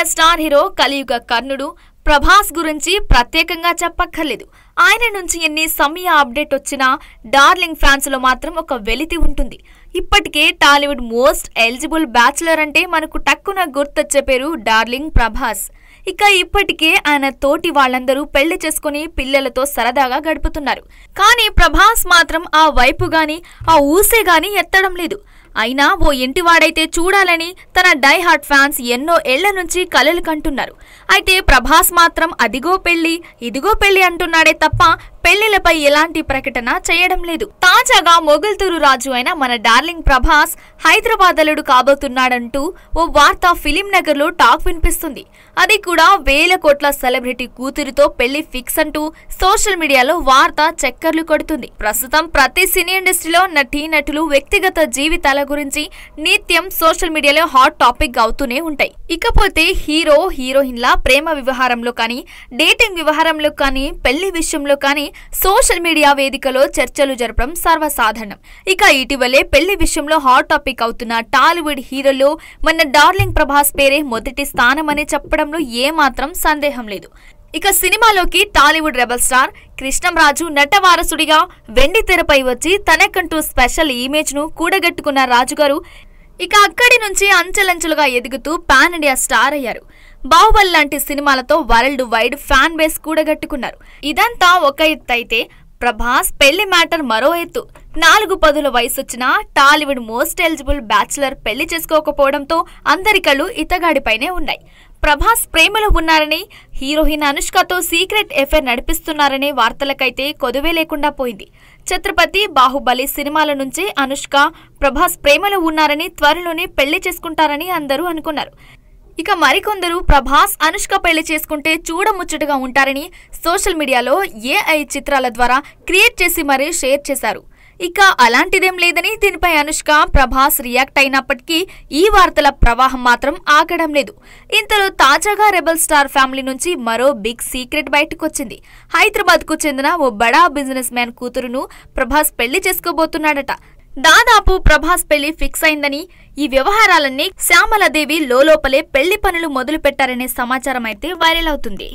India star hero కలియుగ కర్ణుడు ప్రభాస్ గురించి ప్రత్యేకంగా చెప్పక్కర్లేదు. ఆయన నుంచి ఎన్ని సమయ అప్డేట్ వచ్చినా డార్లింగ్ ఫ్యాన్స్ లో మాత్రం ఒక వెలితి ఉంటుంది. ఇప్పటికే టాలీవుడ్ మోస్ట్ ఎలిజిబుల్ బ్యాచులర్ అంటే మనకు టక్కున గుర్తొచ్చే పేరు డార్లింగ్ ప్రభాస్. ఇక ఇప్పటికే ఆయన తోటి వాళ్ళందరూ పెళ్లి చేసుకుని పిల్లలతో సరదాగా గడుపుతున్నారు. కానీ ప్రభాస్ మాత్రం ఆ వైపు గాని ఆ ఊసే గాని ఎత్తడం లేదు. అయినా ఓ ఇంటివాడైతే చూడాలని తన డై హార్ట్ ఫ్యాన్స్ ఎన్నో ఏళ్ల నుంచి కలలు కంటున్నారు. అయితే ప్రభాస్ మాత్రం అదిగో పెళ్లి ఇదిగో పెళ్లి అంటున్నాడే తప్ప పెళ్లిలపై ఎలాంటి ప్రకటన చేయడం లేదు. తాజాగా మొగల్తూరు రాజు అయిన మన డార్లింగ్ ప్రభాస్ హైదరాబాద్ అల్లుడు కాబోతున్నాడంటూ ఓ వార్త ఫిలిం నగర్ లో టాక్ వినిపిస్తుంది. అది కూడా 1000 కోట్ల సెలబ్రిటీ కూతురితో పెళ్లి ఫిక్స్ అంటూ సోషల్ మీడియాలో వార్త చక్కర్లు కొడుతుంది. ప్రస్తుతం ప్రతి సినీ ఇండస్ట్రీలో నటీనటులు వ్యక్తిగత జీవితాల గురించి నిత్యం సోషల్ మీడియాలో హాట్ టాపిక్ అవుతూనే ఉంటాయి. ఇకపోతే హీరో హీరోయిన్ల ప్రేమ వ్యవహారంలో కానీ డేటింగ్ వ్యవహారంలో కానీ పెళ్లి విషయంలో కానీ సోషల్ మీడియా వేదికలో చర్చలు జరపడం సర్వసాధారణం. ఇక ఇటీవలే పెళ్లి విషయంలో హాట్ టాపిక్ అవుతున్న టాలీవుడ్ హీరోలో మన డార్లింగ్ ప్రభాస్ పేరే మొదటి స్థానమని చెప్పడంలో ఏమాత్రం సందేహం లేదు. ఇక సినిమాలోకి టాలీవుడ్ రెబల్ స్టార్ కృష్ణంరాజు నటవారసుడిగా వెండి తెరపై వచ్చి తనకంటూ స్పెషల్ ఇమేజ్ ను కూడగట్టుకున్న రాజుగారు ఇక అక్కడి నుంచి అంచెలంచెలుగా ఎదుగుతూ పాన్ ఇండియా స్టార్ అయ్యారు. బాహుబలి లాంటి సినిమాలతో వరల్డ్ వైడ్ ఫ్యాన్ బేస్ కూడగట్టుకున్నారు. ఇదంతా ఒక ఎత్తు అయితే ప్రభాస్ పెళ్లి మ్యాటర్ మరో ఎత్తు. 4 పదుల వయసొచ్చిన టాలీవుడ్ మోస్ట్ ఎలిజిబుల్ బ్యాచులర్ పెళ్లి చేసుకోకపోవడంతో అందరి కళ్ళు ఇతగాడిపైనే ఉన్నాయి. ప్రభాస్ ప్రేమలో ఉన్నారని హీరోయిన్ అనుష్కతో సీక్రెట్ ఎఫైర్ నడిపిస్తున్నారనే వార్తలకైతే కొదువే లేకుండా పోయింది. ఛత్రపతి, బాహుబలి సినిమాల నుంచే అనుష్క ప్రభాస్ ప్రేమలో ఉన్నారని త్వరలోనే పెళ్లి చేసుకుంటారని అందరూ అనుకున్నారు. ఇక మరికొందరు ప్రభాస్ అనుష్క పెళ్లి చేసుకుంటే చూడముచ్చటగా ఉంటారని సోషల్ మీడియాలో AI చిత్రాల ద్వారా క్రియేట్ చేసి మరీ షేర్ చేశారు. ఇక అలాంటిదేం లేదని దీనిపై అనుష్క ప్రభాస్ రియాక్ట్ అయినప్పటికీ ఈ వార్తల ప్రవాహం మాత్రం ఆగడం లేదు. ఇంతలో తాజాగా రెబల్ స్టార్ ఫ్యామిలీ నుంచి మరో బిగ్ సీక్రెట్ బయటకొచ్చింది. హైదరాబాద్ కు చెందిన ఓ బడా బిజినెస్ మ్యాన్ కూతురును ప్రభాస్ పెళ్లి చేసుకోబోతున్నాడట. దాదాపు ప్రభాస్ పెళ్లి ఫిక్స్ అయిందని, ఈ వ్యవహారాలన్నీ శ్యామలాదేవి లోపలే పెళ్లి పనులు మొదలు పెట్టారనే సమాచారం అయితే వైరల్ అవుతుంది.